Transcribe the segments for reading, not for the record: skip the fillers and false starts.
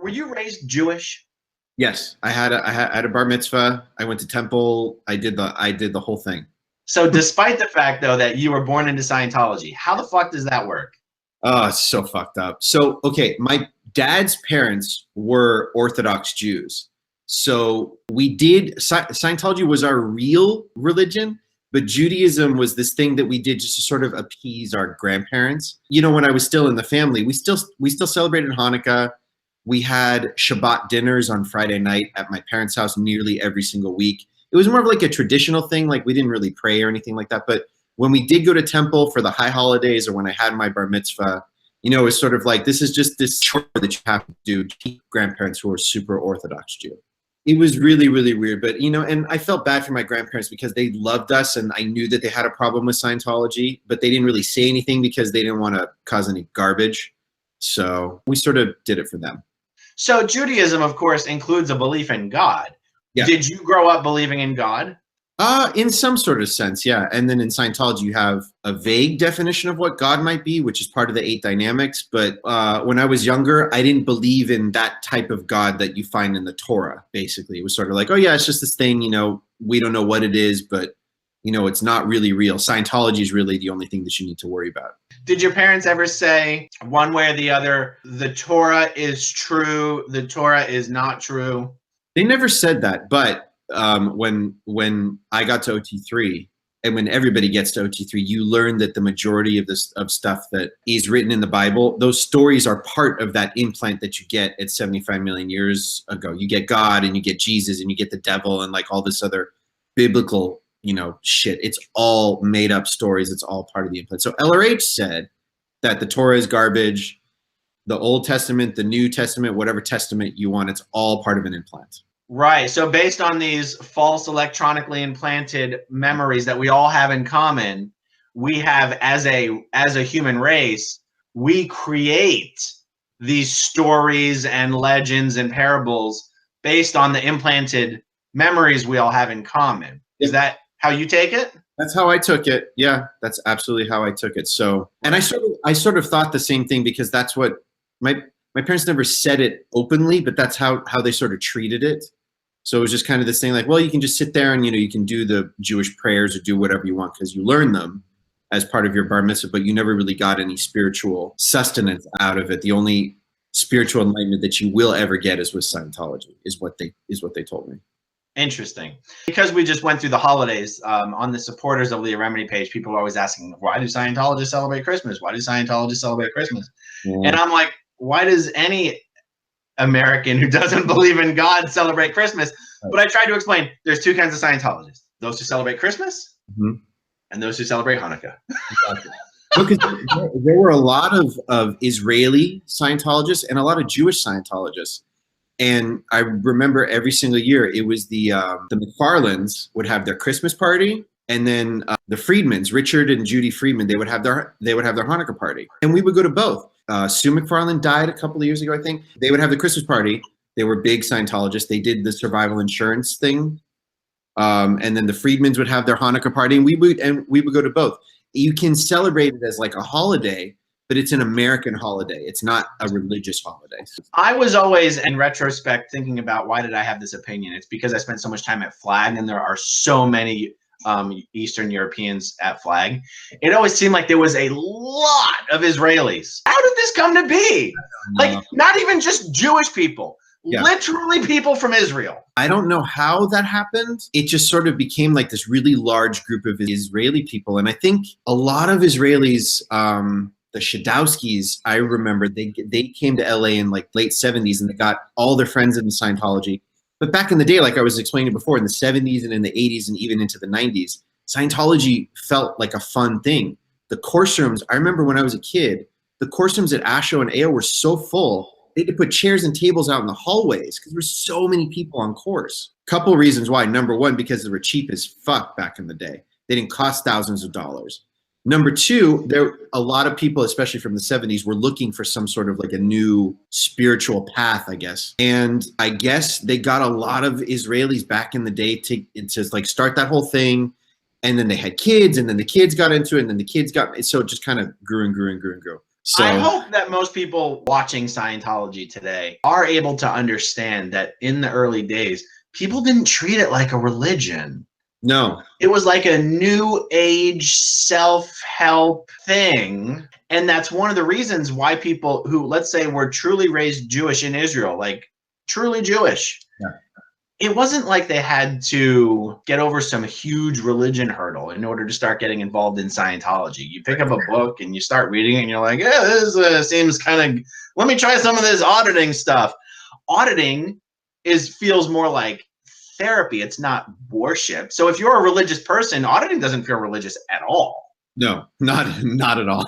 were you raised Jewish? Yes, I had a bar mitzvah. I went to temple. I did the whole thing. So despite the fact, though, that you were born into Scientology, how the fuck does that work? Oh, it's so fucked up. So, okay, my dad's parents were Orthodox Jews. So Scientology was our real religion, but Judaism was this thing that we did just to sort of appease our grandparents. You know, when I was still in the family, we still celebrated Hanukkah. We had Shabbat dinners on Friday night at my parents' house nearly every single week. It was more of like a traditional thing. Like we didn't really pray or anything like that. But when we did go to temple for the high holidays or when I had my bar mitzvah, you know, it was sort of like, this is just this chore that you have to do to keep grandparents who are super Orthodox Jew. It was really, really weird. But, you know, and I felt bad for my grandparents because they loved us and I knew that they had a problem with Scientology, but they didn't really say anything because they didn't want to cause any garbage. So we sort of did it for them. So Judaism, of course, includes a belief in God. Yeah. Did you grow up believing in God? In some sort of sense, yeah. And then in Scientology, you have a vague definition of what God might be, which is part of the 8 dynamics. But when I was younger, I didn't believe in that type of God that you find in the Torah, basically. It was sort of like, oh, yeah, it's just this thing, you know, we don't know what it is, but, you know, it's not really real. Scientology is really the only thing that you need to worry about. Did your parents ever say one way or the other, the Torah is true, the Torah is not true? They never said that, but when I got to OT3 and when everybody gets to OT3, you learn that the majority of this of stuff that is written in the Bible, those stories are part of that implant that you get at 75 million years ago. You get God and you get Jesus and you get the devil and like all this other biblical, you know, shit. It's all made up stories. It's all part of the implant. So LRH said that the Torah is garbage, the Old Testament, the New Testament, whatever testament you want, it's all part of an implant. Right. So based on these false electronically implanted memories that we all have in common, we have as a human race, we create these stories and legends and parables based on the implanted memories we all have in common. Is that how you take it? That's how I took it. Yeah, that's absolutely how I took it. So, and I sort of thought the same thing because that's what my parents never said it openly, but that's how they sort of treated it. So it was just kind of this thing like, well, you can just sit there and, you know, you can do the Jewish prayers or do whatever you want because you learn them as part of your bar mitzvah, but you never really got any spiritual sustenance out of it. The only spiritual enlightenment that you will ever get is with Scientology, is what they told me. Interesting. Because we just went through the holidays, on the supporters of Leah Remini page, people are always asking, why do Scientologists celebrate Christmas? Why do Scientologists celebrate Christmas? Yeah. And I'm like, why does any American who doesn't believe in God celebrate Christmas? But I tried to explain, there's 2 kinds of Scientologists. Those who celebrate Christmas and those who celebrate Hanukkah. Exactly. Because there were a lot of Israeli Scientologists and a lot of Jewish Scientologists. And I remember every single year it was the McFarlands would have their Christmas party, and then the Friedmans, Richard and Judy Friedman, they would have their Hanukkah party, and we would go to both. Sue McFarland died a couple of years ago, I think. They would have the Christmas party. They were big Scientologists. They did the survival insurance thing, and then the Friedmans would have their Hanukkah party, and we would go to both. You can celebrate it as like a holiday, but it's an American holiday. It's not a religious holiday. I was always, in retrospect, thinking about why did I have this opinion? It's because I spent so much time at Flag, and there are so many Eastern Europeans at Flag. It always seemed like there was a lot of Israelis. How did this come to be? Like, not even just Jewish people. Yeah. Literally people from Israel. I don't know how that happened. It just sort of became like this really large group of Israeli people. And I think a lot of Israelis, the Shadowskis, I remember they came to LA in like late 70s and they got all their friends in Scientology. But back in the day, like I was explaining before, in the 70s and in the 80s and even into the 90s, Scientology felt like a fun thing. The course rooms, I remember when I was a kid, the course rooms at Asho and AO were so full, they had to put chairs and tables out in the hallways because there were so many people on course. Couple reasons why. Number one, because they were cheap as fuck back in the day. They didn't cost thousands of dollars. Number two, a lot of people, especially from the 70s, were looking for some sort of like a new spiritual path, I guess. And I guess they got a lot of Israelis back in the day to like start that whole thing. And then they had kids, and then the kids got into it, and then the kids got, so it just kind of grew and grew and grew and grew. So I hope that most people watching Scientology today are able to understand that in the early days, people didn't treat it like a religion. no, It was like a new age self-help thing. And that's one of the reasons why people who, let's say, were truly raised Jewish in Israel, like truly Jewish, it wasn't like they had to get over some huge religion hurdle in order to start getting involved in Scientology. You pick up a book and you start reading it and you're like, yeah, this seems kind of, let me try some of this auditing stuff. Auditing feels more like therapy. It's not worship. So if you're a religious person, auditing doesn't feel religious at all. no, not at all.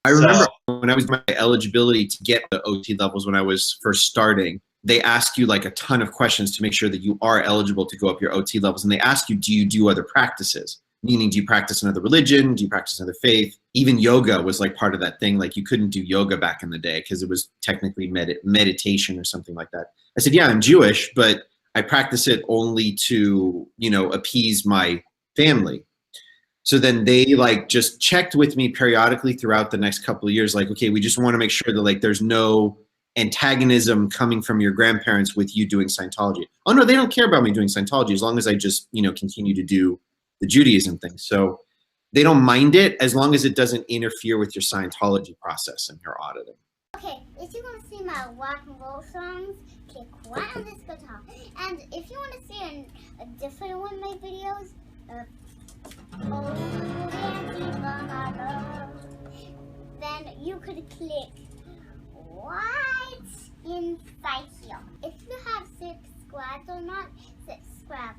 I remember when I was my eligibility to get the OT levels when I was first starting, they ask you like a ton of questions to make sure that you are eligible to go up your OT levels. And they ask you, do you do other practices? Meaning, do you practice another religion? Do you practice another faith? Even yoga was like part of that thing. Like you couldn't do yoga back in the day because it was technically meditation or something like that. I said, yeah, I'm Jewish, but I practice it only to, you know, appease my family. So then they like just checked with me periodically throughout the next couple of years. Like, okay, we just want to make sure that like there's no antagonism coming from your grandparents with you doing Scientology. Oh no, they don't care about me doing Scientology as long as I just, you know, continue to do the Judaism thing. So they don't mind it as long as it doesn't interfere with your Scientology process and your auditing. Okay, if you want to see my rock and roll songs, click right on this guitar. And if you want to see a different one of my videos, then you could click right inside here. If you have subscribed or not, subscribe